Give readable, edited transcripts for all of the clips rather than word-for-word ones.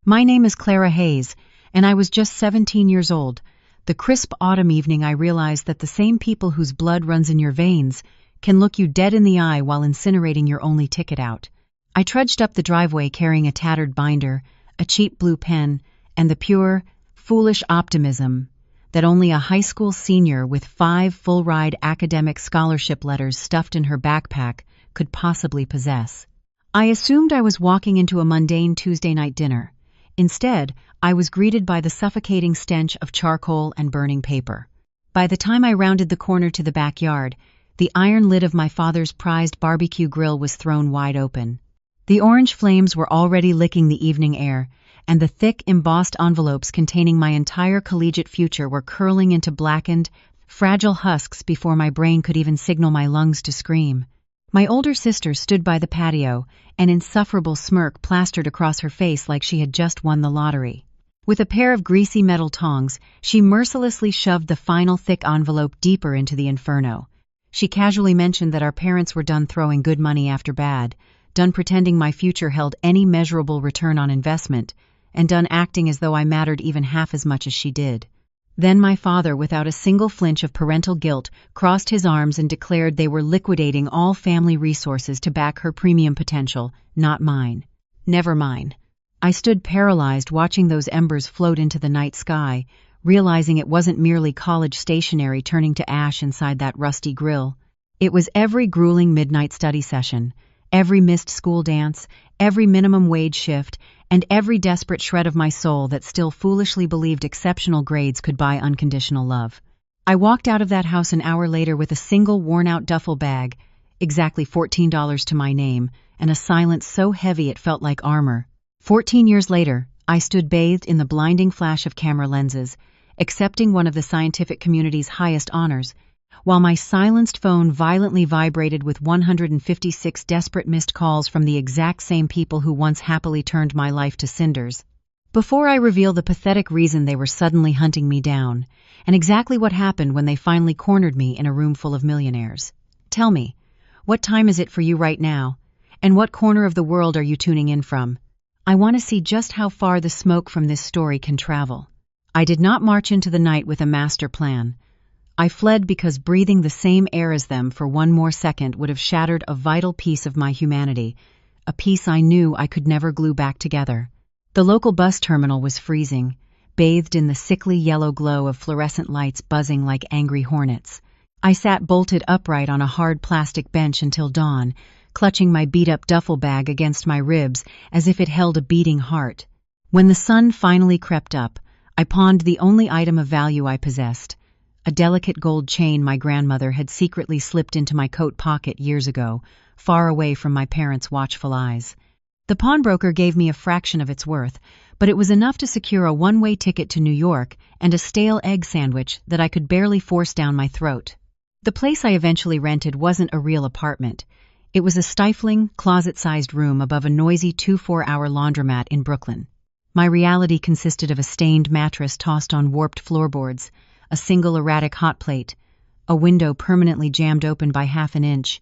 My name is Clara Hayes, and I was just 17 years old. The crisp autumn evening I realized that the same people whose blood runs in your veins can look you dead in the eye while incinerating your only ticket out. I trudged up the driveway carrying a tattered binder, a cheap blue pen, and the pure, foolish optimism that only a high school senior with 5 full-ride academic scholarship letters stuffed in her backpack could possibly possess. I assumed I was walking into a mundane Tuesday night dinner. Instead, I was greeted by the suffocating stench of charcoal and burning paper. By the time I rounded the corner to the backyard, the iron lid of my father's prized barbecue grill was thrown wide open. The orange flames were already licking the evening air, and the thick, embossed envelopes containing my entire collegiate future were curling into blackened, fragile husks before my brain could even signal my lungs to scream. My older sister stood by the patio, an insufferable smirk plastered across her face like she had just won the lottery. With a pair of greasy metal tongs, she mercilessly shoved the final thick envelope deeper into the inferno. She casually mentioned that our parents were done throwing good money after bad, done pretending my future held any measurable return on investment, and done acting as though I mattered even half as much as she did. Then my father, without a single flinch of parental guilt, crossed his arms and declared they were liquidating all family resources to back her premium potential, not mine. Never mine. I stood paralyzed watching those embers float into the night sky, realizing it wasn't merely college stationery turning to ash inside that rusty grill. It was every grueling midnight study session, every missed school dance, every minimum wage shift, and every desperate shred of my soul that still foolishly believed exceptional grades could buy unconditional love. I walked out of that house an hour later with a single worn-out duffel bag, exactly $14 to my name, and a silence so heavy it felt like armor. 14 years later, I stood bathed in the blinding flash of camera lenses, accepting one of the scientific community's highest honors, while my silenced phone violently vibrated with 156 desperate missed calls from the exact same people who once happily turned my life to cinders. Before I reveal the pathetic reason they were suddenly hunting me down, and exactly what happened when they finally cornered me in a room full of millionaires. Tell me, what time is it for you right now, and what corner of the world are you tuning in from? I want to see just how far the smoke from this story can travel. I did not march into the night with a master plan. I fled because breathing the same air as them for one more second would have shattered a vital piece of my humanity, a piece I knew I could never glue back together. The local bus terminal was freezing, bathed in the sickly yellow glow of fluorescent lights buzzing like angry hornets. I sat bolted upright on a hard plastic bench until dawn, clutching my beat-up duffel bag against my ribs as if it held a beating heart. When the sun finally crept up, I pawned the only item of value I possessed, a delicate gold chain my grandmother had secretly slipped into my coat pocket years ago, far away from my parents' watchful eyes. The pawnbroker gave me a fraction of its worth, but it was enough to secure a one-way ticket to New York and a stale egg sandwich that I could barely force down my throat. The place I eventually rented wasn't a real apartment. It was a stifling, closet-sized room above a noisy 2-4-hour laundromat in Brooklyn. My reality consisted of a stained mattress tossed on warped floorboards, a single erratic hot plate, a window permanently jammed open by half an inch,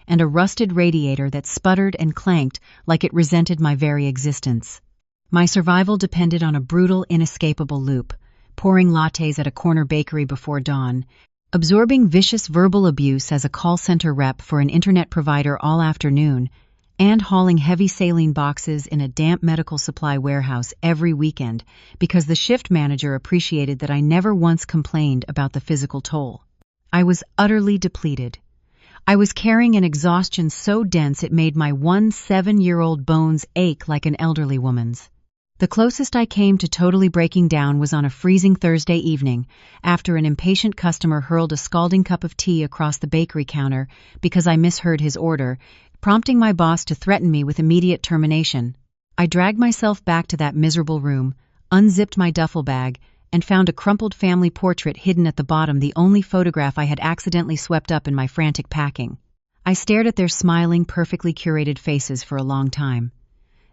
and a rusted radiator that sputtered and clanked like it resented my very existence. My survival depended on a brutal, inescapable loop, pouring lattes at a corner bakery before dawn, absorbing vicious verbal abuse as a call center rep for an internet provider all afternoon, and hauling heavy saline boxes in a damp medical supply warehouse every weekend because the shift manager appreciated that I never once complained about the physical toll. I was utterly depleted. I was carrying an exhaustion so dense it made my 7-year-old bones ache like an elderly woman's. The closest I came to totally breaking down was on a freezing Thursday evening after an impatient customer hurled a scalding cup of tea across the bakery counter because I misheard his order, prompting my boss to threaten me with immediate termination. I dragged myself back to that miserable room, unzipped my duffel bag, and found a crumpled family portrait hidden at the bottom, the only photograph I had accidentally swept up in my frantic packing. I stared at their smiling, perfectly curated faces for a long time.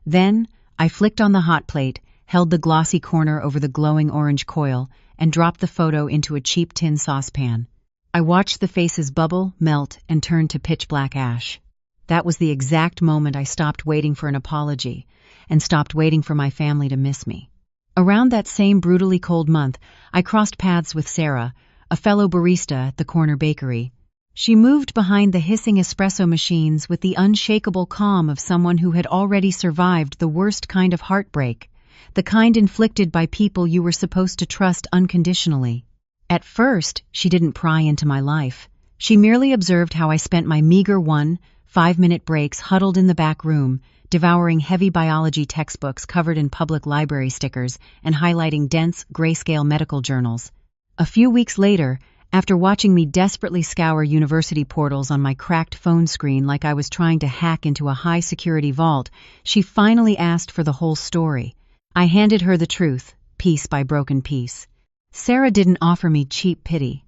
Then, I flicked on the hot plate, held the glossy corner over the glowing orange coil, and dropped the photo into a cheap tin saucepan. I watched the faces bubble, melt, and turn to pitch black ash. That was the exact moment I stopped waiting for an apology, and stopped waiting for my family to miss me. Around that same brutally cold month, I crossed paths with Sarah, a fellow barista at the corner bakery. She moved behind the hissing espresso machines with the unshakable calm of someone who had already survived the worst kind of heartbreak, the kind inflicted by people you were supposed to trust unconditionally. At first, she didn't pry into my life. She merely observed how I spent my meager 1-5-minute breaks huddled in the back room, devouring heavy biology textbooks covered in public library stickers and highlighting dense, grayscale medical journals. A few weeks later, after watching me desperately scour university portals on my cracked phone screen like I was trying to hack into a high-security vault, she finally asked for the whole story. I handed her the truth, piece by broken piece. Sarah didn't offer me cheap pity.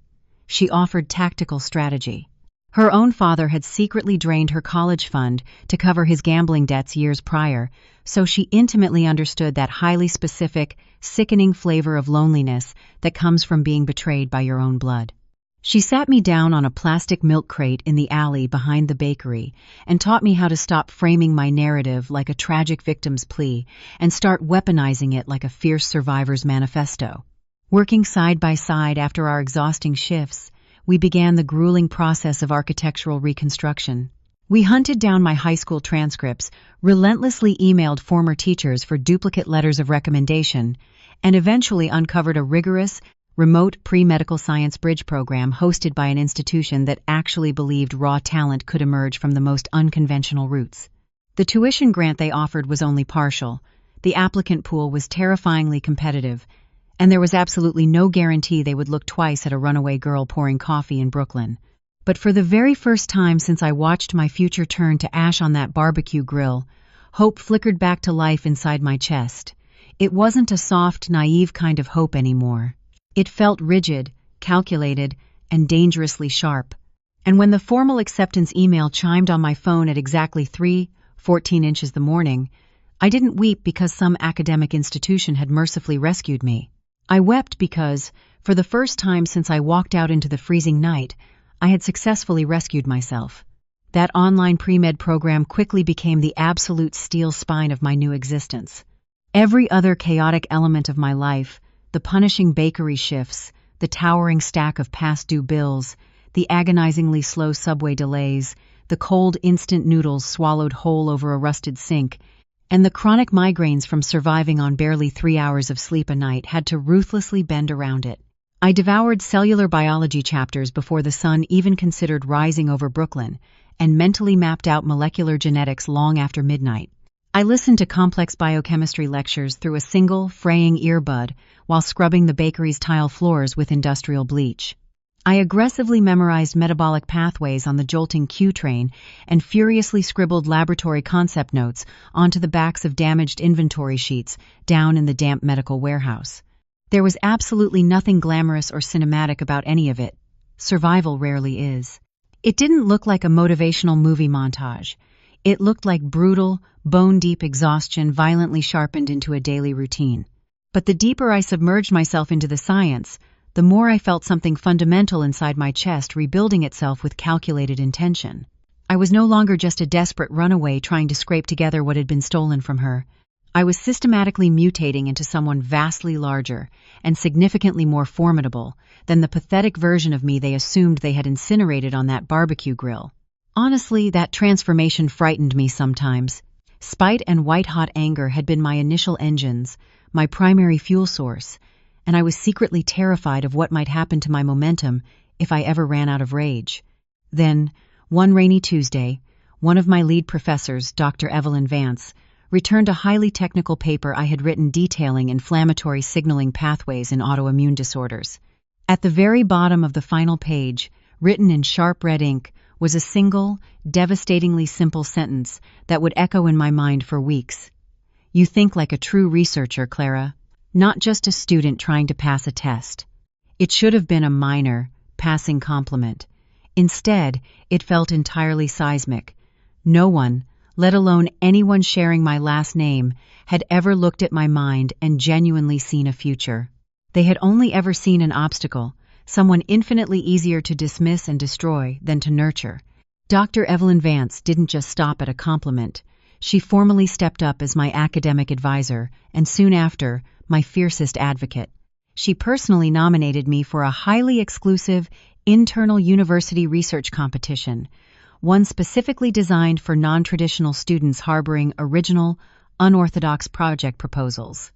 She offered tactical strategy. Her own father had secretly drained her college fund to cover his gambling debts years prior, so she intimately understood that highly specific, sickening flavor of loneliness that comes from being betrayed by your own blood. She sat me down on a plastic milk crate in the alley behind the bakery and taught me how to stop framing my narrative like a tragic victim's plea and start weaponizing it like a fierce survivor's manifesto. Working side by side after our exhausting shifts, we began the grueling process of architectural reconstruction. We hunted down my high school transcripts, relentlessly emailed former teachers for duplicate letters of recommendation, and eventually uncovered a rigorous, remote pre-medical science bridge program hosted by an institution that actually believed raw talent could emerge from the most unconventional routes. The tuition grant they offered was only partial. The applicant pool was terrifyingly competitive, and there was absolutely no guarantee they would look twice at a runaway girl pouring coffee in Brooklyn. But for the very first time since I watched my future turn to ash on that barbecue grill, hope flickered back to life inside my chest. It wasn't a soft, naive kind of hope anymore. It felt rigid, calculated, and dangerously sharp. And when the formal acceptance email chimed on my phone at exactly 3:14 inches the morning, I didn't weep because some academic institution had mercifully rescued me. I wept because, for the first time since I walked out into the freezing night, I had successfully rescued myself. That online pre-med program quickly became the absolute steel spine of my new existence. Every other chaotic element of my life, the punishing bakery shifts, the towering stack of past due bills, the agonizingly slow subway delays, the cold instant noodles swallowed whole over a rusted sink, and the chronic migraines from surviving on barely 3 hours of sleep a night had to ruthlessly bend around it. I devoured cellular biology chapters before the sun even considered rising over Brooklyn, and mentally mapped out molecular genetics long after midnight. I listened to complex biochemistry lectures through a single, fraying earbud while scrubbing the bakery's tile floors with industrial bleach. I aggressively memorized metabolic pathways on the jolting Q train and furiously scribbled laboratory concept notes onto the backs of damaged inventory sheets down in the damp medical warehouse. There was absolutely nothing glamorous or cinematic about any of it. Survival rarely is. It didn't look like a motivational movie montage. It looked like brutal, bone-deep exhaustion violently sharpened into a daily routine. But the deeper I submerged myself into the science, the more I felt something fundamental inside my chest rebuilding itself with calculated intention. I was no longer just a desperate runaway trying to scrape together what had been stolen from her. I was systematically mutating into someone vastly larger and significantly more formidable than the pathetic version of me they assumed they had incinerated on that barbecue grill. Honestly, that transformation frightened me sometimes. Spite and white-hot anger had been my initial engines, my primary fuel source, and I was secretly terrified of what might happen to my momentum if I ever ran out of rage. Then, one rainy Tuesday, one of my lead professors, Dr. Evelyn Vance, returned a highly technical paper I had written detailing inflammatory signaling pathways in autoimmune disorders. At the very bottom of the final page, written in sharp red ink, was a single, devastatingly simple sentence that would echo in my mind for weeks. "You think like a true researcher, Clara, not just a student trying to pass a test." It should have been a minor, passing compliment. Instead, it felt entirely seismic. No one, let alone anyone sharing my last name, had ever looked at my mind and genuinely seen a future. They had only ever seen an obstacle, someone infinitely easier to dismiss and destroy than to nurture. Dr. Evelyn Vance didn't just stop at a compliment. She formally stepped up as my academic advisor, and soon after, my fiercest advocate. She personally nominated me for a highly exclusive internal university research competition, one specifically designed for non-traditional students harboring original, unorthodox project proposals.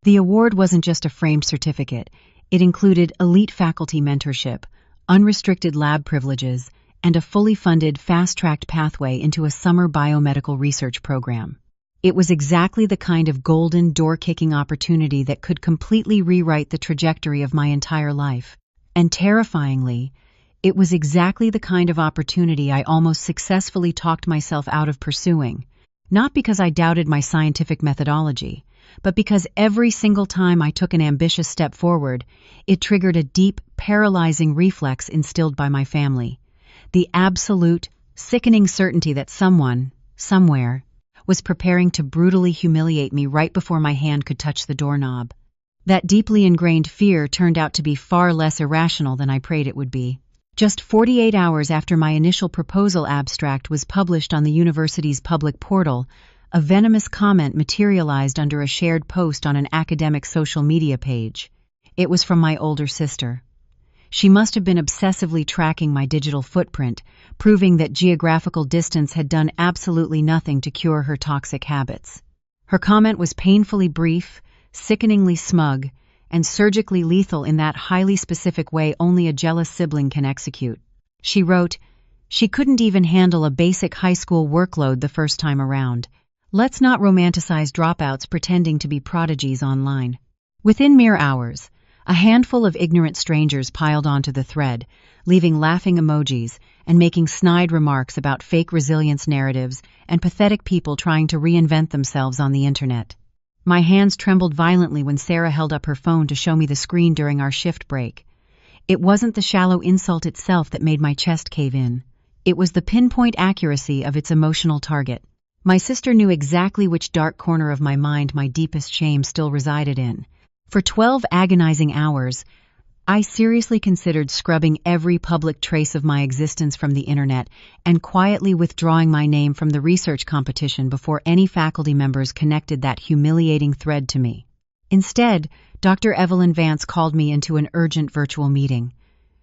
The award wasn't just a framed certificate. It included elite faculty mentorship, unrestricted lab privileges, and a fully funded, fast-tracked pathway into a summer biomedical research program. It was exactly the kind of golden, door-kicking opportunity that could completely rewrite the trajectory of my entire life. And terrifyingly, it was exactly the kind of opportunity I almost successfully talked myself out of pursuing, not because I doubted my scientific methodology, but because every single time I took an ambitious step forward, it triggered a deep, paralyzing reflex instilled by my family. The absolute, sickening certainty that someone, somewhere, was preparing to brutally humiliate me right before my hand could touch the doorknob. That deeply ingrained fear turned out to be far less irrational than I prayed it would be. Just 48 hours after my initial proposal abstract was published on the university's public portal, a venomous comment materialized under a shared post on an academic social media page. It was from my older sister. She must have been obsessively tracking my digital footprint, proving that geographical distance had done absolutely nothing to cure her toxic habits. Her comment was painfully brief, sickeningly smug, and surgically lethal in that highly specific way only a jealous sibling can execute. She wrote, "She couldn't even handle a basic high school workload the first time around. Let's not romanticize dropouts pretending to be prodigies online." Within mere hours, a handful of ignorant strangers piled onto the thread, leaving laughing emojis and making snide remarks about fake resilience narratives and pathetic people trying to reinvent themselves on the internet. My hands trembled violently when Sarah held up her phone to show me the screen during our shift break. It wasn't the shallow insult itself that made my chest cave in. It was the pinpoint accuracy of its emotional target. My sister knew exactly which dark corner of my mind my deepest shame still resided in. For 12 agonizing hours, I seriously considered scrubbing every public trace of my existence from the internet and quietly withdrawing my name from the research competition before any faculty members connected that humiliating thread to me. Instead, Dr. Evelyn Vance called me into an urgent virtual meeting.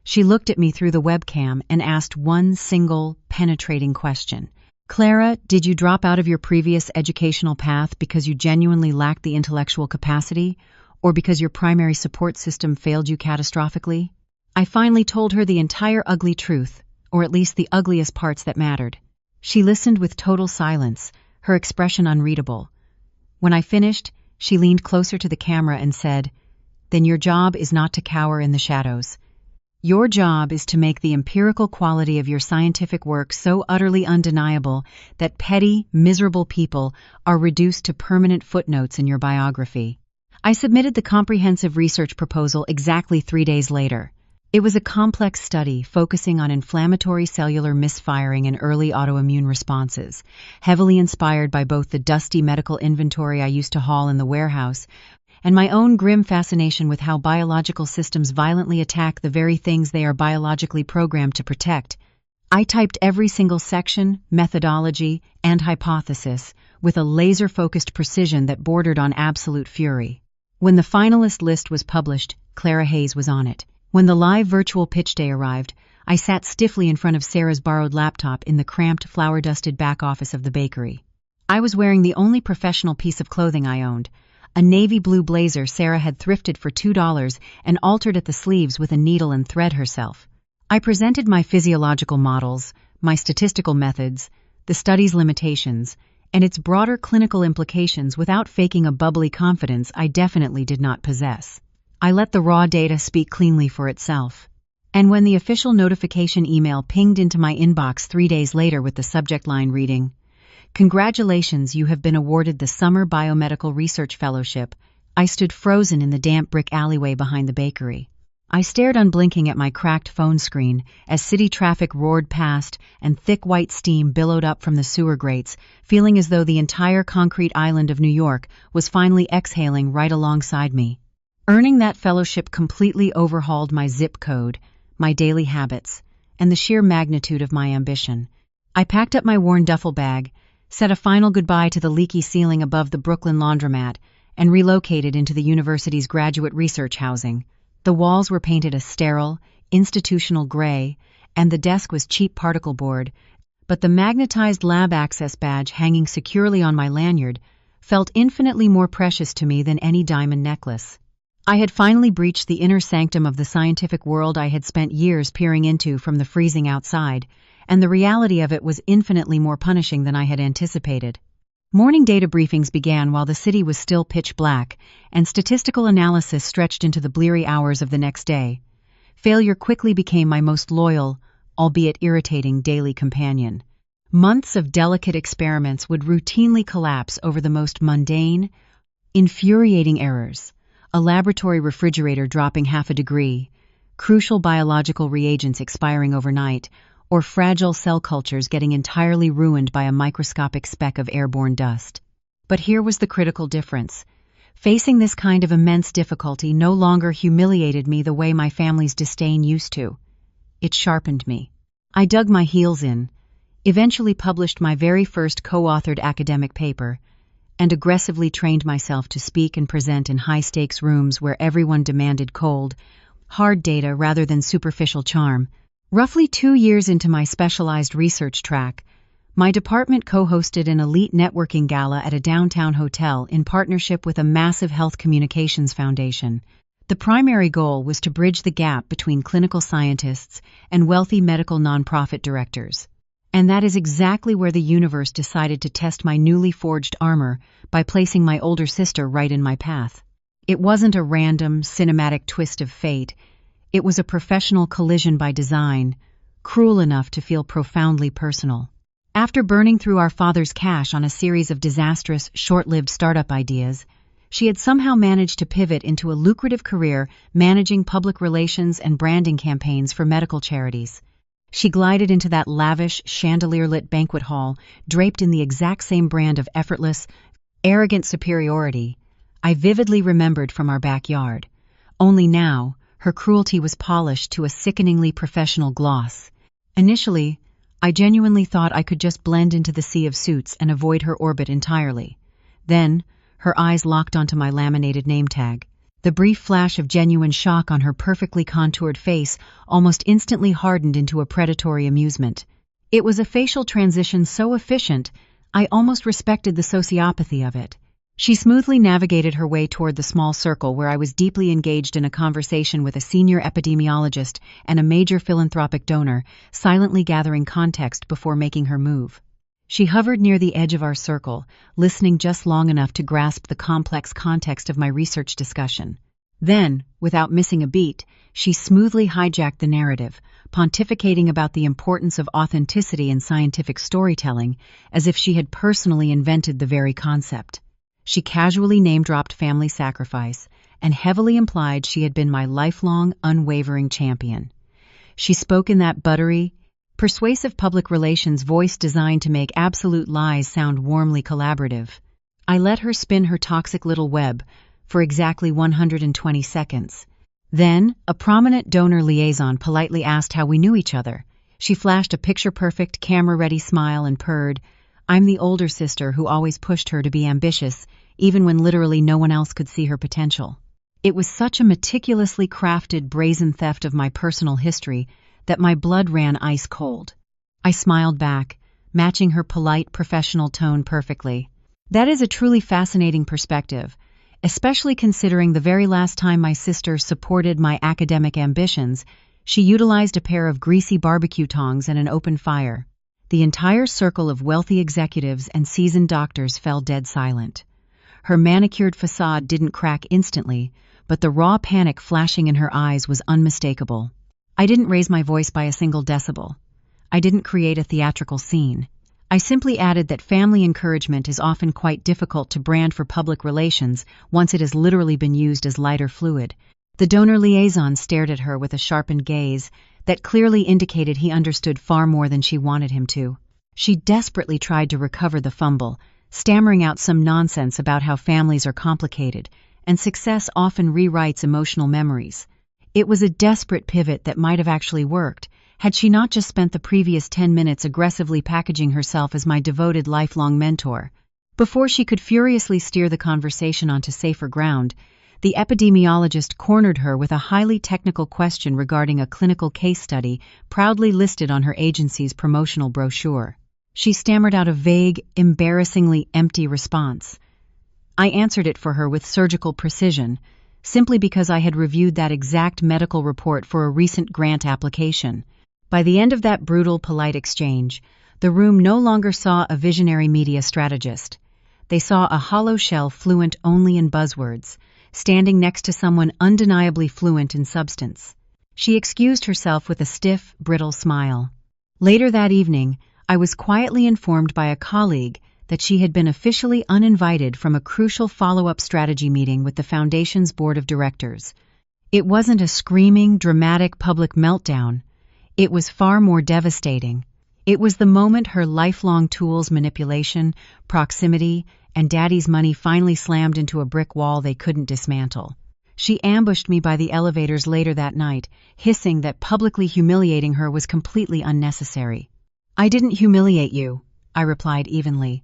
She looked at me through the webcam and asked one single, penetrating question. "Clara, did you drop out of your previous educational path because you genuinely lacked the intellectual capacity, or because your primary support system failed you catastrophically?" I finally told her the entire ugly truth, or at least the ugliest parts that mattered. She listened with total silence, her expression unreadable. When I finished, she leaned closer to the camera and said, "Then your job is not to cower in the shadows. Your job is to make the empirical quality of your scientific work so utterly undeniable that petty, miserable people are reduced to permanent footnotes in your biography." I submitted the comprehensive research proposal exactly 3 days later. It was a complex study focusing on inflammatory cellular misfiring and early autoimmune responses, heavily inspired by both the dusty medical inventory I used to haul in the warehouse and my own grim fascination with how biological systems violently attack the very things they are biologically programmed to protect. I typed every single section, methodology, and hypothesis with a laser-focused precision that bordered on absolute fury. When the finalist list was published, Clara Hayes was on it. When the live virtual pitch day arrived, I sat stiffly in front of Sarah's borrowed laptop in the cramped, flour-dusted back office of the bakery. I was wearing the only professional piece of clothing I owned, a navy blue blazer Sarah had thrifted for $2 and altered at the sleeves with a needle and thread herself. I presented my physiological models, my statistical methods, the study's limitations, and its broader clinical implications without faking a bubbly confidence I definitely did not possess. I let the raw data speak cleanly for itself. And when the official notification email pinged into my inbox 3 days later with the subject line reading, "Congratulations, you have been awarded the Summer Biomedical Research Fellowship," I stood frozen in the damp brick alleyway behind the bakery. I stared unblinking at my cracked phone screen as city traffic roared past and thick white steam billowed up from the sewer grates, feeling as though the entire concrete island of New York was finally exhaling right alongside me. Earning that fellowship completely overhauled my zip code, my daily habits, and the sheer magnitude of my ambition. I packed up my worn duffel bag, said a final goodbye to the leaky ceiling above the Brooklyn laundromat, and relocated into the university's graduate research housing. The walls were painted a sterile, institutional gray, and the desk was cheap particle board, but the magnetized lab access badge hanging securely on my lanyard felt infinitely more precious to me than any diamond necklace. I had finally breached the inner sanctum of the scientific world I had spent years peering into from the freezing outside, and the reality of it was infinitely more punishing than I had anticipated. Morning data briefings began while the city was still pitch black, and statistical analysis stretched into the bleary hours of the next day. Failure quickly became my most loyal, albeit irritating, daily companion. Months of delicate experiments would routinely collapse over the most mundane, infuriating errors. A laboratory refrigerator dropping half a degree, crucial biological reagents expiring overnight, or fragile cell cultures getting entirely ruined by a microscopic speck of airborne dust. But here was the critical difference. Facing this kind of immense difficulty no longer humiliated me the way my family's disdain used to. It sharpened me. I dug my heels in, eventually published my very first co-authored academic paper, and aggressively trained myself to speak and present in high-stakes rooms where everyone demanded cold, hard data rather than superficial charm. Roughly 2 years into my specialized research track, my department co-hosted an elite networking gala at a downtown hotel in partnership with a massive health communications foundation. The primary goal was to bridge the gap between clinical scientists and wealthy medical nonprofit directors. And that is exactly where the universe decided to test my newly forged armor by placing my older sister right in my path. It wasn't a random, cinematic twist of fate. It was a professional collision by design, cruel enough to feel profoundly personal. After burning through our father's cash on a series of disastrous, short-lived startup ideas, she had somehow managed to pivot into a lucrative career managing public relations and branding campaigns for medical charities. She glided into that lavish, chandelier-lit banquet hall, draped in the exact same brand of effortless, arrogant superiority I vividly remembered from our backyard. Only now, her cruelty was polished to a sickeningly professional gloss. Initially, I genuinely thought I could just blend into the sea of suits and avoid her orbit entirely. Then, her eyes locked onto my laminated name tag. The brief flash of genuine shock on her perfectly contoured face almost instantly hardened into a predatory amusement. It was a facial transition so efficient, I almost respected the sociopathy of it. She smoothly navigated her way toward the small circle where I was deeply engaged in a conversation with a senior epidemiologist and a major philanthropic donor, silently gathering context before making her move. She hovered near the edge of our circle, listening just long enough to grasp the complex context of my research discussion. Then, without missing a beat, she smoothly hijacked the narrative, pontificating about the importance of authenticity in scientific storytelling, as if she had personally invented the very concept. She casually name-dropped family sacrifice and heavily implied she had been my lifelong, unwavering champion. She spoke in that buttery, persuasive public relations voice designed to make absolute lies sound warmly collaborative. I let her spin her toxic little web for exactly 120 seconds. Then, a prominent donor liaison politely asked how we knew each other. She flashed a picture-perfect, camera-ready smile and purred, "I'm the older sister who always pushed her to be ambitious, even when literally no one else could see her potential." It was such a meticulously crafted, brazen theft of my personal history that my blood ran ice cold. I smiled back, matching her polite, professional tone perfectly. That is a truly fascinating perspective, especially considering the very last time my sister supported my academic ambitions, she utilized a pair of greasy barbecue tongs and an open fire. The entire circle of wealthy executives and seasoned doctors fell dead silent. Her manicured facade didn't crack instantly, but the raw panic flashing in her eyes was unmistakable. I didn't raise my voice by a single decibel. I didn't create a theatrical scene. I simply added that family encouragement is often quite difficult to brand for public relations once it has literally been used as lighter fluid. The donor liaison stared at her with a sharpened gaze that clearly indicated he understood far more than she wanted him to. She desperately tried to recover the fumble, stammering out some nonsense about how families are complicated, and success often rewrites emotional memories. It was a desperate pivot that might have actually worked, Had she not just spent the previous 10 minutes aggressively packaging herself as my devoted lifelong mentor? Before she could furiously steer the conversation onto safer ground, the epidemiologist cornered her with a highly technical question regarding a clinical case study proudly listed on her agency's promotional brochure. She stammered out a vague, embarrassingly empty response. I answered it for her with surgical precision, simply because I had reviewed that exact medical report for a recent grant application. By the end of that brutal, polite exchange, the room no longer saw a visionary media strategist. They saw a hollow shell fluent only in buzzwords, standing next to someone undeniably fluent in substance. She excused herself with a stiff, brittle smile. Later that evening, I was quietly informed by a colleague that she had been officially uninvited from a crucial follow-up strategy meeting with the Foundation's board of directors. It wasn't a screaming, dramatic public meltdown. It was far more devastating. It was the moment her lifelong tools, manipulation, proximity, and daddy's money finally slammed into a brick wall they couldn't dismantle. She ambushed me by the elevators later that night, hissing that publicly humiliating her was completely unnecessary. "I didn't humiliate you," I replied evenly.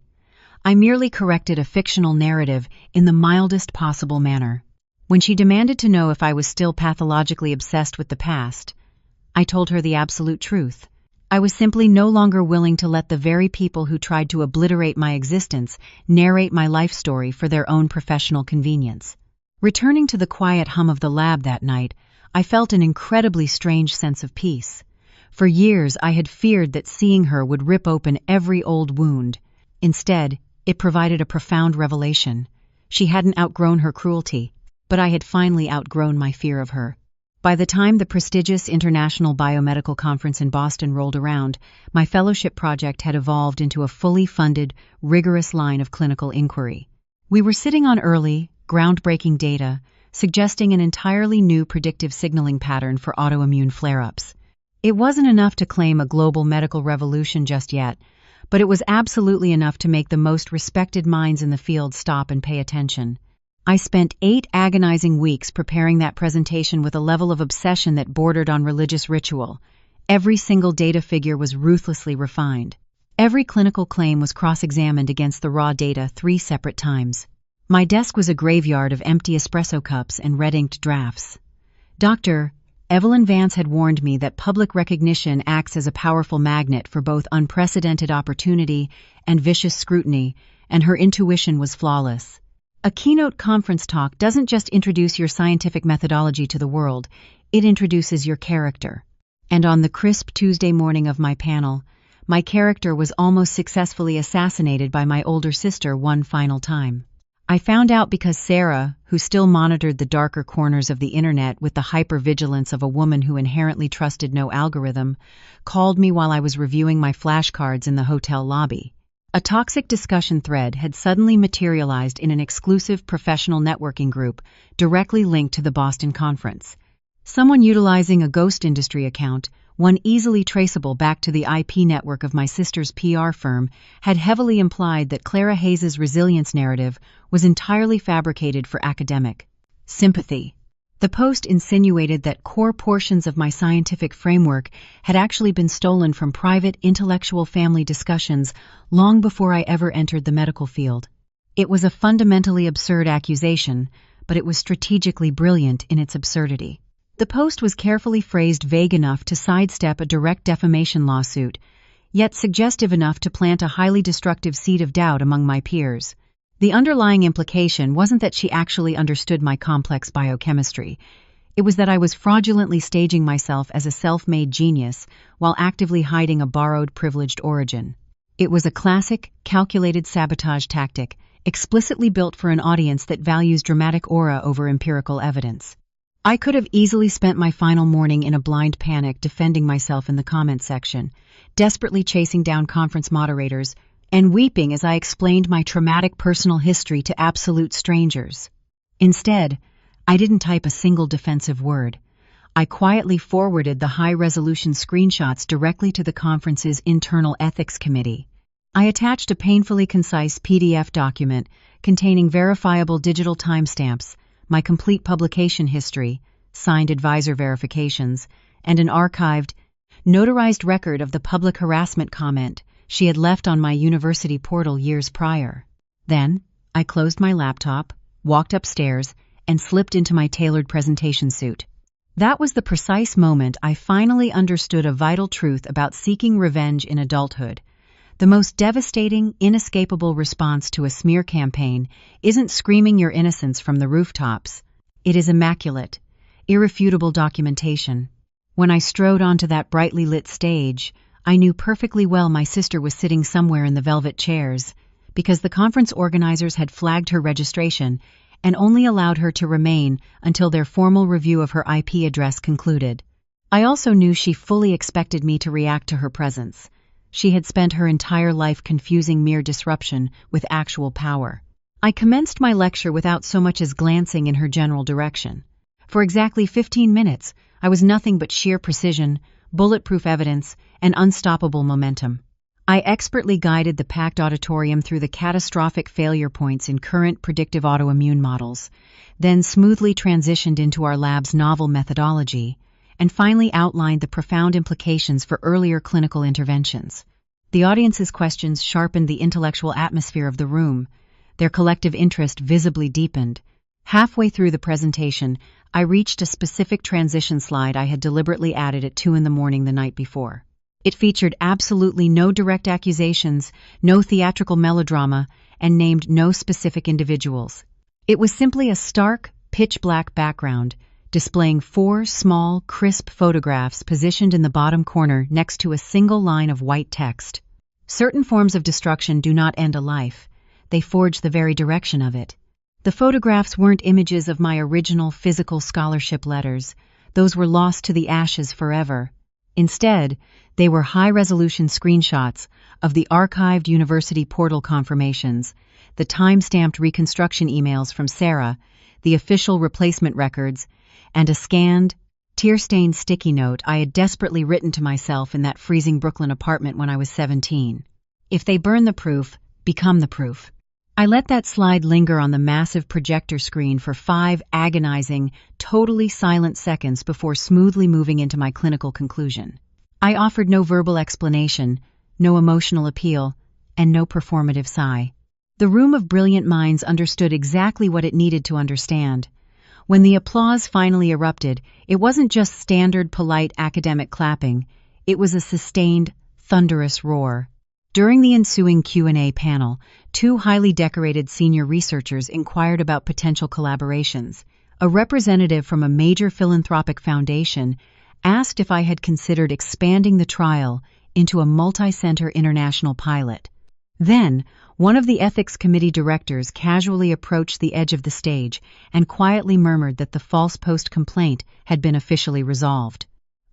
"I merely corrected a fictional narrative in the mildest possible manner." When she demanded to know if I was still pathologically obsessed with the past, I told her the absolute truth. I was simply no longer willing to let the very people who tried to obliterate my existence narrate my life story for their own professional convenience. Returning to the quiet hum of the lab that night, I felt an incredibly strange sense of peace. For years I had feared that seeing her would rip open every old wound. Instead, it provided a profound revelation. She hadn't outgrown her cruelty, but I had finally outgrown my fear of her. By the time the prestigious International Biomedical Conference in Boston rolled around, my fellowship project had evolved into a fully funded, rigorous line of clinical inquiry. We were sitting on early, groundbreaking data, suggesting an entirely new predictive signaling pattern for autoimmune flare-ups. It wasn't enough to claim a global medical revolution just yet, but it was absolutely enough to make the most respected minds in the field stop and pay attention. I spent 8 agonizing weeks preparing that presentation with a level of obsession that bordered on religious ritual. Every single data figure was ruthlessly refined. Every clinical claim was cross-examined against the raw data 3 separate times. My desk was a graveyard of empty espresso cups and red-inked drafts. Dr. Evelyn Vance had warned me that public recognition acts as a powerful magnet for both unprecedented opportunity and vicious scrutiny, and her intuition was flawless. A keynote conference talk doesn't just introduce your scientific methodology to the world, it introduces your character. And on the crisp Tuesday morning of my panel, my character was almost successfully assassinated by my older sister one final time. I found out because Sarah, who still monitored the darker corners of the internet with the hypervigilance of a woman who inherently trusted no algorithm, called me while I was reviewing my flashcards in the hotel lobby. A toxic discussion thread had suddenly materialized in an exclusive professional networking group directly linked to the Boston conference. Someone utilizing a ghost industry account, one easily traceable back to the IP network of my sister's PR firm, had heavily implied that Clara Hayes's resilience narrative was entirely fabricated for academic sympathy. The post insinuated that core portions of my scientific framework had actually been stolen from private intellectual family discussions long before I ever entered the medical field. It was a fundamentally absurd accusation, but it was strategically brilliant in its absurdity. The post was carefully phrased vague enough to sidestep a direct defamation lawsuit, yet suggestive enough to plant a highly destructive seed of doubt among my peers. The underlying implication wasn't that she actually understood my complex biochemistry. It was that I was fraudulently staging myself as a self-made genius while actively hiding a borrowed privileged origin. It was a classic, calculated sabotage tactic, explicitly built for an audience that values dramatic aura over empirical evidence. I could have easily spent my final morning in a blind panic defending myself in the comments section, desperately chasing down conference moderators, and weeping as I explained my traumatic personal history to absolute strangers. Instead, I didn't type a single defensive word. I quietly forwarded the high-resolution screenshots directly to the conference's internal ethics committee. I attached a painfully concise PDF document containing verifiable digital timestamps, my complete publication history, signed advisor verifications, and an archived notarized record of the public harassment comment she had left on my university portal years prior. Then, I closed my laptop, walked upstairs, and slipped into my tailored presentation suit. That was the precise moment I finally understood a vital truth about seeking revenge in adulthood. The most devastating, inescapable response to a smear campaign isn't screaming your innocence from the rooftops. It is immaculate, irrefutable documentation. When I strode onto that brightly lit stage, I knew perfectly well my sister was sitting somewhere in the velvet chairs, because the conference organizers had flagged her registration and only allowed her to remain until their formal review of her IP address concluded. I also knew she fully expected me to react to her presence. She had spent her entire life confusing mere disruption with actual power. I commenced my lecture without so much as glancing in her general direction. For exactly 15 minutes, I was nothing but sheer precision, bulletproof evidence, and unstoppable momentum. I expertly guided the packed auditorium through the catastrophic failure points in current predictive autoimmune models, then smoothly transitioned into our lab's novel methodology, and finally outlined the profound implications for earlier clinical interventions. The audience's questions sharpened the intellectual atmosphere of the room. Their collective interest visibly deepened. Halfway through the presentation, I reached a specific transition slide I had deliberately added at 2 a.m. the night before. It featured absolutely no direct accusations, no theatrical melodrama, and named no specific individuals. It was simply a stark, pitch-black background, displaying 4 small, crisp photographs positioned in the bottom corner next to a single line of white text. Certain forms of destruction do not end a life. They forge the very direction of it. The photographs weren't images of my original physical scholarship letters. Those were lost to the ashes forever. Instead, they were high-resolution screenshots of the archived university portal confirmations, the time-stamped reconstruction emails from Sarah, the official replacement records, and a scanned, tear-stained sticky note I had desperately written to myself in that freezing Brooklyn apartment when I was 17. If they burn the proof, become the proof. I let that slide linger on the massive projector screen for 5 agonizing, totally silent seconds before smoothly moving into my clinical conclusion. I offered no verbal explanation, no emotional appeal, and no performative sigh. The room of brilliant minds understood exactly what it needed to understand. When the applause finally erupted, it wasn't just standard polite academic clapping, it was a sustained, thunderous roar. During the ensuing Q&A panel, 2 highly decorated senior researchers inquired about potential collaborations. A representative from a major philanthropic foundation asked if I had considered expanding the trial into a multi-center international pilot. Then, one of the ethics committee directors casually approached the edge of the stage and quietly murmured that the false post complaint had been officially resolved.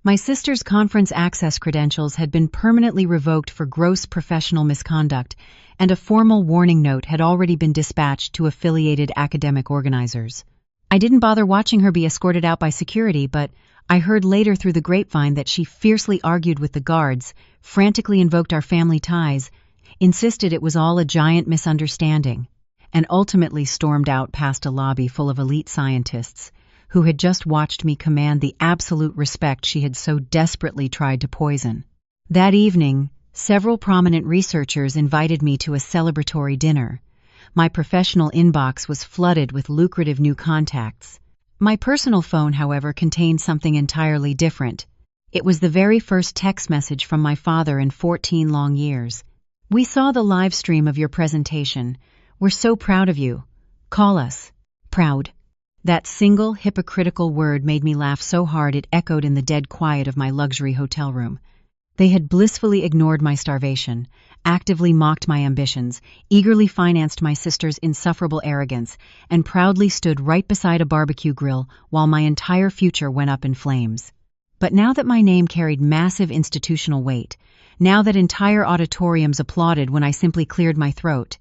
My sister's conference access credentials had been permanently revoked for gross professional misconduct, and a formal warning note had already been dispatched to affiliated academic organizers. I didn't bother watching her be escorted out by security, but I heard later through the grapevine that she fiercely argued with the guards, frantically invoked our family ties, insisted it was all a giant misunderstanding, and ultimately stormed out past a lobby full of elite scientists who had just watched me command the absolute respect she had so desperately tried to poison. That evening, several prominent researchers invited me to a celebratory dinner. My professional inbox was flooded with lucrative new contacts. My personal phone, however, contained something entirely different. It was the very first text message from my father in 14 long years. "We saw the live stream of your presentation. We're so proud of you. Call us." Proud. That single hypocritical word made me laugh so hard it echoed in the dead quiet of my luxury hotel room. They had blissfully ignored my starvation, actively mocked my ambitions, eagerly financed my sister's insufferable arrogance, and proudly stood right beside a barbecue grill while my entire future went up in flames. But now that my name carried massive institutional weight, now that entire auditoriums applauded when I simply cleared my throat,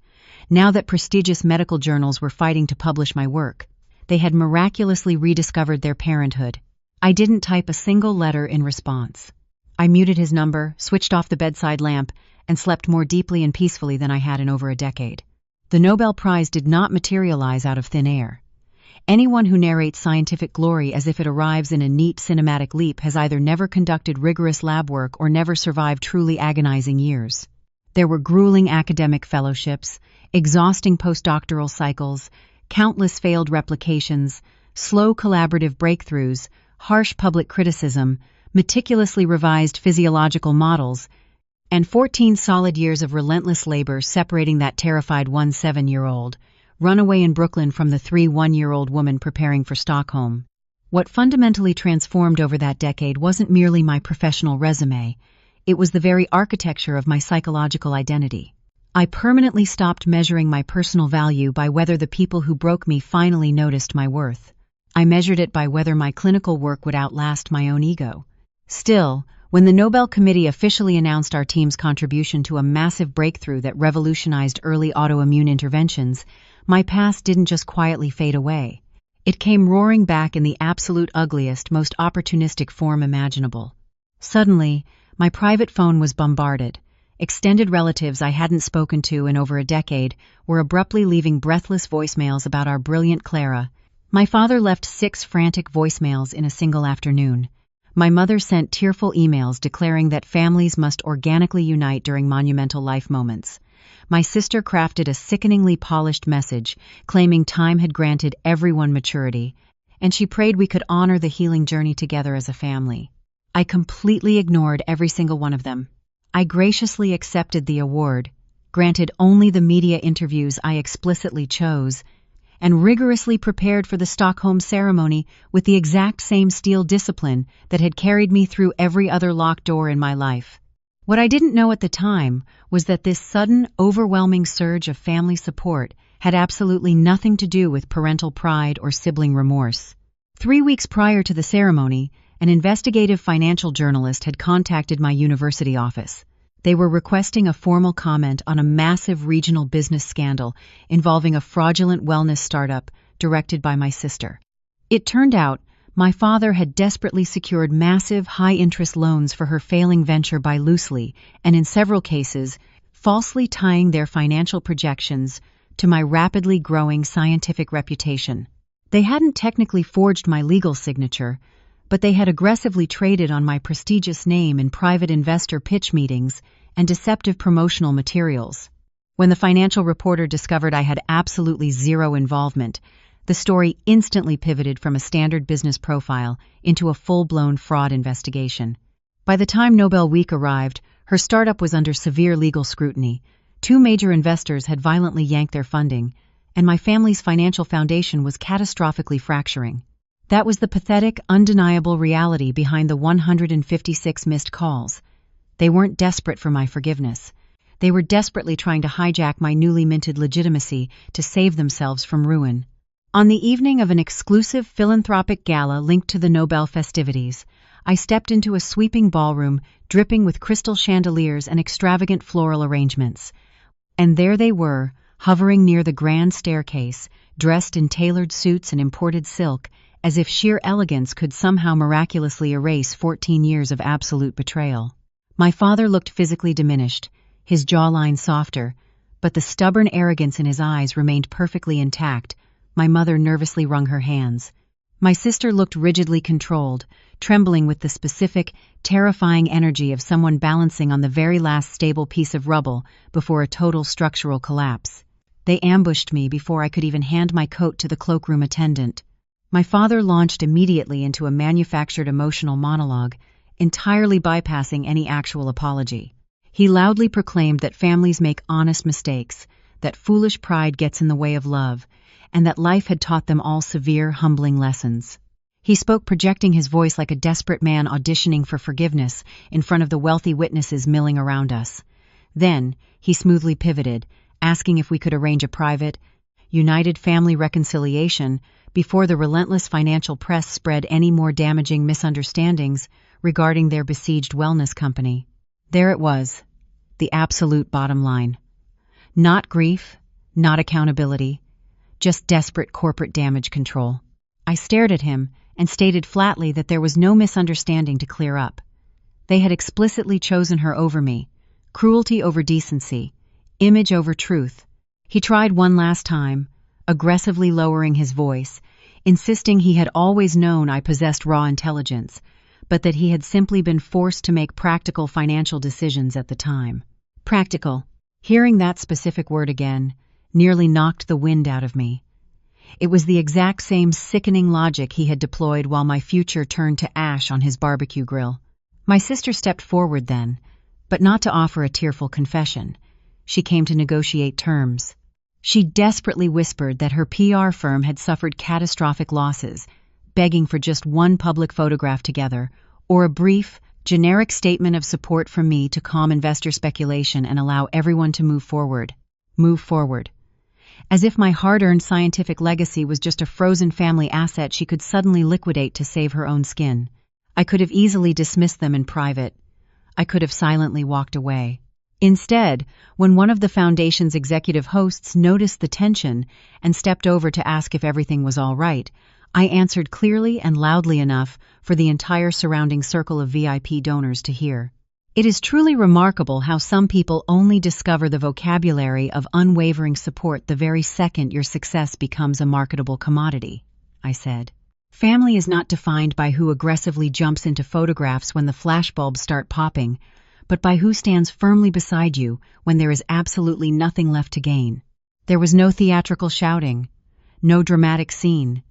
now that prestigious medical journals were fighting to publish my work, they had miraculously rediscovered their parenthood. I didn't type a single letter in response. I muted his number, switched off the bedside lamp, and slept more deeply and peacefully than I had in over a decade. The Nobel Prize did not materialize out of thin air. Anyone who narrates scientific glory as if it arrives in a neat cinematic leap has either never conducted rigorous lab work or never survived truly agonizing years. There were grueling academic fellowships, exhausting postdoctoral cycles, countless failed replications, slow collaborative breakthroughs, harsh public criticism, meticulously revised physiological models, and 14 solid years of relentless labor separating that terrified 7-year-old runaway in Brooklyn from the 1-year-old woman preparing for Stockholm. What fundamentally transformed over that decade wasn't merely my professional resume, it was the very architecture of my psychological identity. I permanently stopped measuring my personal value by whether the people who broke me finally noticed my worth. I measured it by whether my clinical work would outlast my own ego. Still, when the Nobel Committee officially announced our team's contribution to a massive breakthrough that revolutionized early autoimmune interventions, my past didn't just quietly fade away. It came roaring back in the absolute ugliest, most opportunistic form imaginable. Suddenly, my private phone was bombarded. Extended relatives I hadn't spoken to in over a decade were abruptly leaving breathless voicemails about our brilliant Clara. My father left 6 frantic voicemails in a single afternoon. My mother sent tearful emails declaring that families must organically unite during monumental life moments. My sister crafted a sickeningly polished message claiming time had granted everyone maturity, and she prayed we could honor the healing journey together as a family. I completely ignored every single one of them. I graciously accepted the award, granted only the media interviews I explicitly chose, and rigorously prepared for the Stockholm ceremony with the exact same steel discipline that had carried me through every other locked door in my life. What I didn't know at the time was that this sudden, overwhelming surge of family support had absolutely nothing to do with parental pride or sibling remorse. 3 weeks prior to the ceremony, an investigative financial journalist had contacted my university office. They were requesting a formal comment on a massive regional business scandal involving a fraudulent wellness startup directed by my sister. It turned out my father had desperately secured massive, high-interest loans for her failing venture by loosely, and in several cases, falsely tying their financial projections to my rapidly growing scientific reputation. They hadn't technically forged my legal signature, but they had aggressively traded on my prestigious name in private investor pitch meetings and deceptive promotional materials. When the financial reporter discovered I had absolutely zero involvement, the story instantly pivoted from a standard business profile into a full-blown fraud investigation. By the time Nobel Week arrived, her startup was under severe legal scrutiny. 2 major investors had violently yanked their funding, and my family's financial foundation was catastrophically fracturing. That was the pathetic, undeniable reality behind the 156 missed calls. They weren't desperate for my forgiveness. They were desperately trying to hijack my newly minted legitimacy to save themselves from ruin. On the evening of an exclusive philanthropic gala linked to the Nobel festivities, I stepped into a sweeping ballroom dripping with crystal chandeliers and extravagant floral arrangements. And there they were, hovering near the grand staircase, dressed in tailored suits and imported silk, as if sheer elegance could somehow miraculously erase 14 years of absolute betrayal. My father looked physically diminished, his jawline softer, but the stubborn arrogance in his eyes remained perfectly intact. My mother nervously wrung her hands. My sister looked rigidly controlled, trembling with the specific, terrifying energy of someone balancing on the very last stable piece of rubble before a total structural collapse. They ambushed me before I could even hand my coat to the cloakroom attendant. My father launched immediately into a manufactured emotional monologue, entirely bypassing any actual apology. He loudly proclaimed that families make honest mistakes, that foolish pride gets in the way of love, and that life had taught them all severe, humbling lessons. He spoke projecting his voice like a desperate man auditioning for forgiveness in front of the wealthy witnesses milling around us. Then, he smoothly pivoted, asking if we could arrange a private, united family reconciliation before the relentless financial press spread any more damaging misunderstandings regarding their besieged wellness company. There it was, the absolute bottom line. Not grief, not accountability, just desperate corporate damage control. I stared at him and stated flatly that there was no misunderstanding to clear up. They had explicitly chosen her over me, cruelty over decency, image over truth. He tried one last time, aggressively lowering his voice, insisting he had always known I possessed raw intelligence, but that he had simply been forced to make practical financial decisions at the time. Practical. Hearing that specific word again nearly knocked the wind out of me. It was the exact same sickening logic he had deployed while my future turned to ash on his barbecue grill. My sister stepped forward then, but not to offer a tearful confession. She came to negotiate terms. She desperately whispered that her PR firm had suffered catastrophic losses, begging for just one public photograph together, or a brief, generic statement of support from me to calm investor speculation and allow everyone to move forward. Move forward. As if my hard-earned scientific legacy was just a frozen family asset she could suddenly liquidate to save her own skin. I could have easily dismissed them in private. I could have silently walked away. Instead, when one of the foundation's executive hosts noticed the tension and stepped over to ask if everything was all right, I answered clearly and loudly enough for the entire surrounding circle of VIP donors to hear. It is truly remarkable how some people only discover the vocabulary of unwavering support the very second your success becomes a marketable commodity, I said. Family is not defined by who aggressively jumps into photographs when the flashbulbs start popping, but by who stands firmly beside you when there is absolutely nothing left to gain. There was no theatrical shouting, no dramatic scene,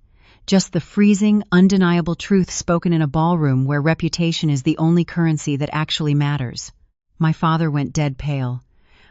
just the freezing, undeniable truth spoken in a ballroom where reputation is the only currency that actually matters. My father went dead pale.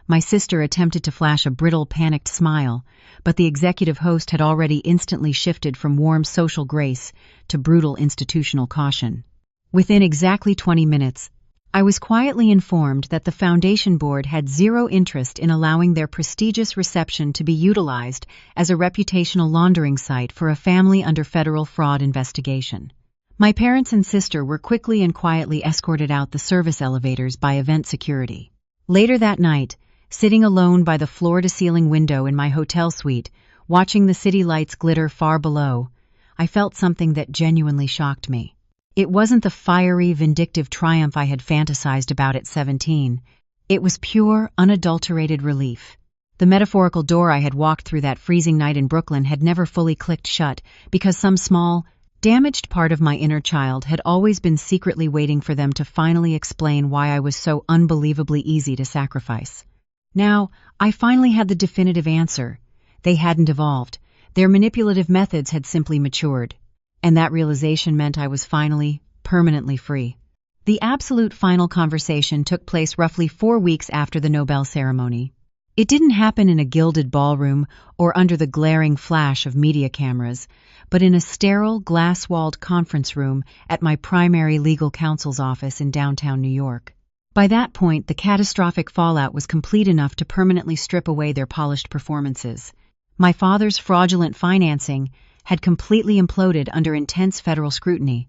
My sister attempted to flash a brittle, panicked smile, but the executive host had already instantly shifted from warm social grace to brutal institutional caution. Within exactly 20 minutes, I was quietly informed that the foundation board had zero interest in allowing their prestigious reception to be utilized as a reputational laundering site for a family under federal fraud investigation. My parents and sister were quickly and quietly escorted out the service elevators by event security. Later that night, sitting alone by the floor-to-ceiling window in my hotel suite, watching the city lights glitter far below, I felt something that genuinely shocked me. It wasn't the fiery, vindictive triumph I had fantasized about at 17. It was pure, unadulterated relief. The metaphorical door I had walked through that freezing night in Brooklyn had never fully clicked shut because some small, damaged part of my inner child had always been secretly waiting for them to finally explain why I was so unbelievably easy to sacrifice. Now, I finally had the definitive answer. They hadn't evolved. Their manipulative methods had simply matured. And that realization meant I was finally, permanently free. The absolute final conversation took place roughly 4 weeks after the Nobel ceremony. It didn't happen in a gilded ballroom or under the glaring flash of media cameras, but in a sterile, glass-walled conference room at my primary legal counsel's office in downtown New York. By that point, the catastrophic fallout was complete enough to permanently strip away their polished performances. My father's fraudulent financing had completely imploded under intense federal scrutiny.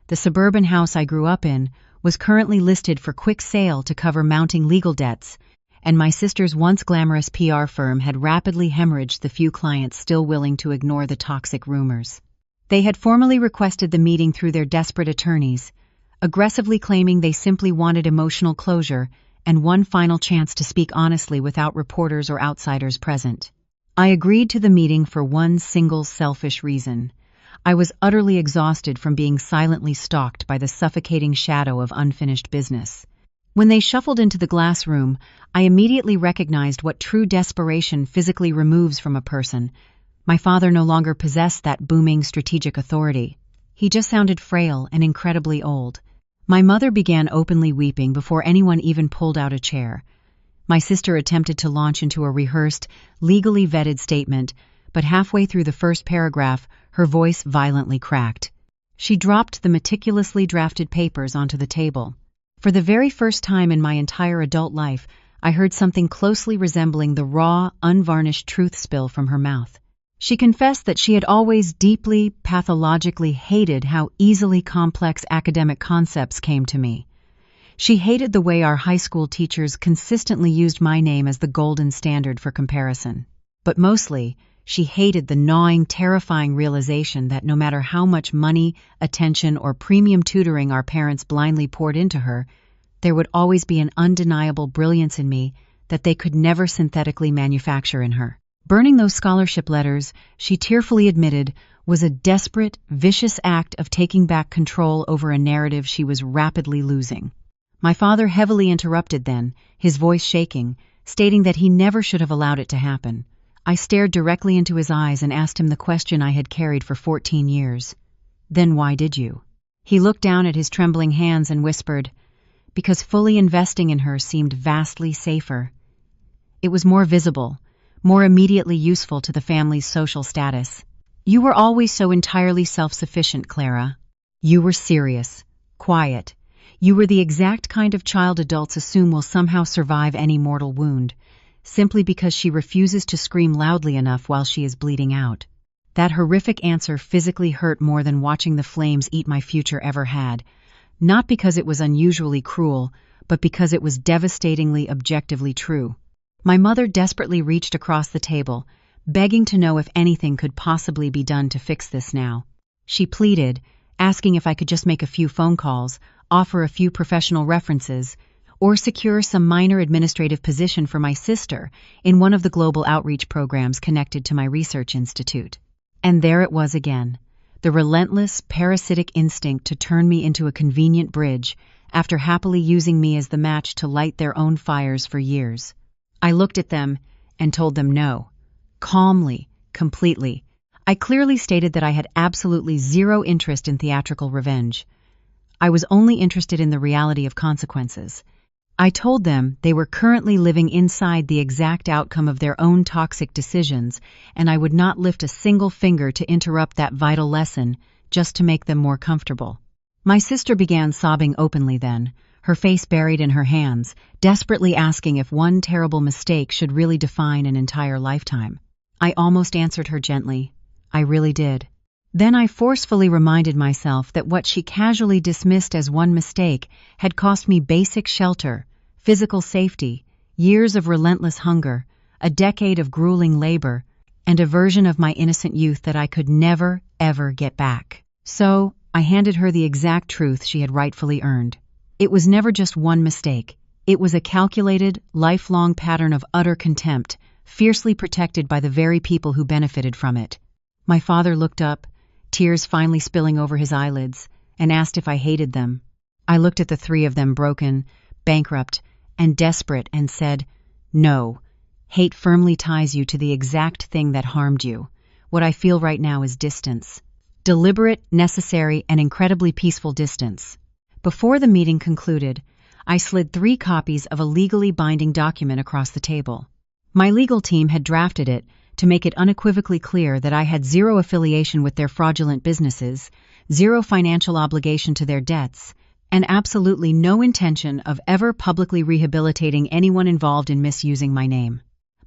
The suburban house I grew up in was currently listed for quick sale to cover mounting legal debts, and my sister's once glamorous PR firm had rapidly hemorrhaged the few clients still willing to ignore the toxic rumors. They had formally requested the meeting through their desperate attorneys, aggressively claiming they simply wanted emotional closure and one final chance to speak honestly without reporters or outsiders present. I agreed to the meeting for one single selfish reason. I was utterly exhausted from being silently stalked by the suffocating shadow of unfinished business. When they shuffled into the glass room, I immediately recognized what true desperation physically removes from a person. My father no longer possessed that booming strategic authority. He just sounded frail and incredibly old. My mother began openly weeping before anyone even pulled out a chair. My sister attempted to launch into a rehearsed, legally vetted statement, but halfway through the first paragraph, her voice violently cracked. She dropped the meticulously drafted papers onto the table. For the very first time in my entire adult life, I heard something closely resembling the raw, unvarnished truth spill from her mouth. She confessed that she had always deeply, pathologically hated how easily complex academic concepts came to me. She hated the way our high school teachers consistently used my name as the golden standard for comparison. But mostly, she hated the gnawing, terrifying realization that no matter how much money, attention, or premium tutoring our parents blindly poured into her, there would always be an undeniable brilliance in me that they could never synthetically manufacture in her. Burning those scholarship letters, she tearfully admitted, was a desperate, vicious act of taking back control over a narrative she was rapidly losing. My father heavily interrupted then, his voice shaking, stating that he never should have allowed it to happen. I stared directly into his eyes and asked him the question I had carried for 14 years. Then why did you? He looked down at his trembling hands and whispered, because fully investing in her seemed vastly safer. It was more visible, more immediately useful to the family's social status. You were always so entirely self-sufficient, Clara. You were serious, quiet. You were the exact kind of child adults assume will somehow survive any mortal wound, simply because she refuses to scream loudly enough while she is bleeding out. That horrific answer physically hurt more than watching the flames eat my future ever had, not because it was unusually cruel, but because it was devastatingly objectively true. My mother desperately reached across the table, begging to know if anything could possibly be done to fix this now. She pleaded, asking if I could just make a few phone calls, offer a few professional references, or secure some minor administrative position for my sister in one of the global outreach programs connected to my research institute. And there it was again, the relentless, parasitic instinct to turn me into a convenient bridge after happily using me as the match to light their own fires for years. I looked at them and told them no. Calmly, completely. I clearly stated that I had absolutely zero interest in theatrical revenge. I was only interested in the reality of consequences. I told them they were currently living inside the exact outcome of their own toxic decisions, and I would not lift a single finger to interrupt that vital lesson just to make them more comfortable. My sister began sobbing openly then, her face buried in her hands, desperately asking if one terrible mistake should really define an entire lifetime. I almost answered her gently. I really did. Then I forcefully reminded myself that what she casually dismissed as one mistake had cost me basic shelter, physical safety, years of relentless hunger, a decade of grueling labor, and a version of my innocent youth that I could never, ever get back. So, I handed her the exact truth she had rightfully earned. It was never just one mistake. It was a calculated, lifelong pattern of utter contempt, fiercely protected by the very people who benefited from it. My father looked up, tears finally spilling over his eyelids, and asked if I hated them. I looked at the three of them, broken, bankrupt, and desperate, and said, "No. Hate firmly ties you to the exact thing that harmed you. What I feel right now is distance. Deliberate, necessary, and incredibly peaceful distance." Before the meeting concluded, I slid 3 copies of a legally binding document across the table. My legal team had drafted it to make it unequivocally clear that I had zero affiliation with their fraudulent businesses, zero financial obligation to their debts, and absolutely no intention of ever publicly rehabilitating anyone involved in misusing my name.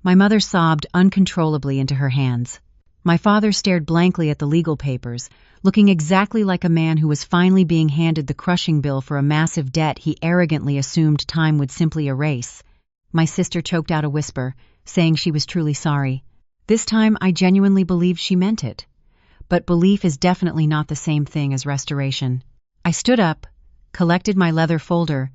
My mother sobbed uncontrollably into her hands. My father stared blankly at the legal papers, looking exactly like a man who was finally being handed the crushing bill for a massive debt he arrogantly assumed time would simply erase. My sister choked out a whisper, saying she was truly sorry. This time I genuinely believed she meant it. But belief is definitely not the same thing as restoration. I stood up, collected my leather folder,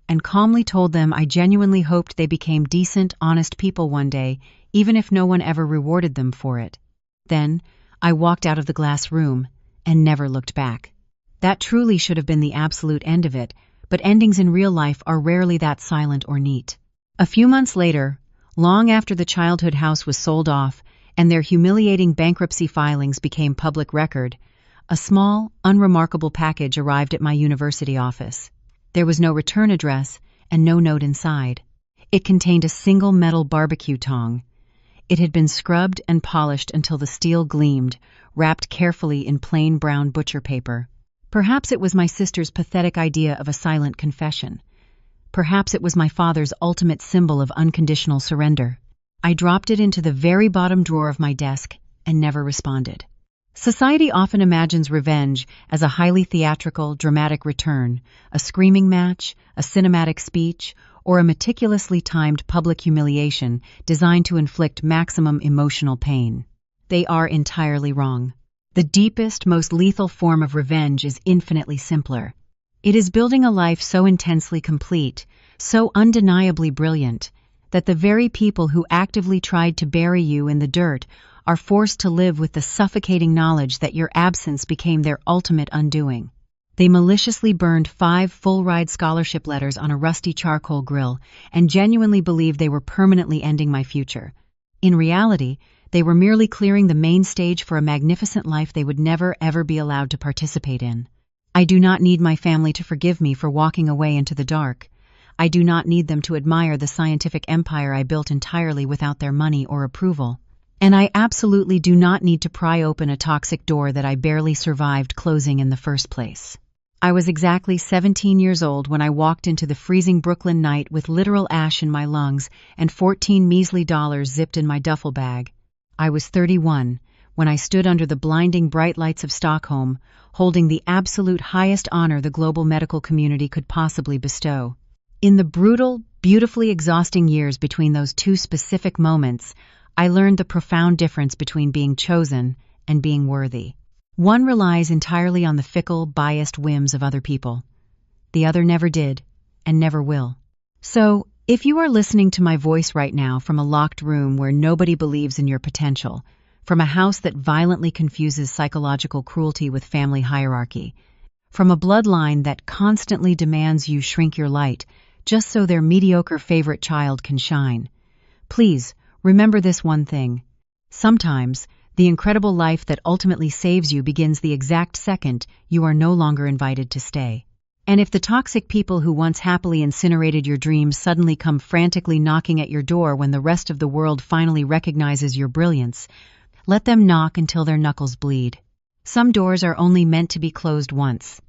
and calmly told them I genuinely hoped they became decent, honest people one day, even if no one ever rewarded them for it. Then, I walked out of the glass room and never looked back. That truly should have been the absolute end of it, but endings in real life are rarely that silent or neat. A few months later, long after the childhood house was sold off and their humiliating bankruptcy filings became public record, a small, unremarkable package arrived at my university office. There was no return address and no note inside. It contained a single metal barbecue tong. It had been scrubbed and polished until the steel gleamed, wrapped carefully in plain brown butcher paper. Perhaps it was my sister's pathetic idea of a silent confession. Perhaps it was my father's ultimate symbol of unconditional surrender. I dropped it into the very bottom drawer of my desk and never responded. Society often imagines revenge as a highly theatrical, dramatic return, a screaming match, a cinematic speech, or a meticulously timed public humiliation designed to inflict maximum emotional pain. They are entirely wrong. The deepest, most lethal form of revenge is infinitely simpler. It is building a life so intensely complete, so undeniably brilliant, that the very people who actively tried to bury you in the dirt are forced to live with the suffocating knowledge that your absence became their ultimate undoing. They maliciously burned 5 full-ride scholarship letters on a rusty charcoal grill and genuinely believed they were permanently ending my future. In reality, they were merely clearing the main stage for a magnificent life they would never, ever be allowed to participate in. I do not need my family to forgive me for walking away into the dark. I do not need them to admire the scientific empire I built entirely without their money or approval. And I absolutely do not need to pry open a toxic door that I barely survived closing in the first place. I was exactly 17 years old when I walked into the freezing Brooklyn night with literal ash in my lungs and 14 measly dollars zipped in my duffel bag. I was 31 when I stood under the blinding bright lights of Stockholm, holding the absolute highest honor the global medical community could possibly bestow. In the brutal, beautifully exhausting years between those two specific moments, I learned the profound difference between being chosen and being worthy. One relies entirely on the fickle, biased whims of other people. The other never did, and never will. So, if you are listening to my voice right now from a locked room where nobody believes in your potential, from a house that violently confuses psychological cruelty with family hierarchy, from a bloodline that constantly demands you shrink your light just so their mediocre favorite child can shine, please remember this one thing. Sometimes, the incredible life that ultimately saves you begins the exact second you are no longer invited to stay. And if the toxic people who once happily incinerated your dreams suddenly come frantically knocking at your door when the rest of the world finally recognizes your brilliance, let them knock until their knuckles bleed. Some doors are only meant to be closed once,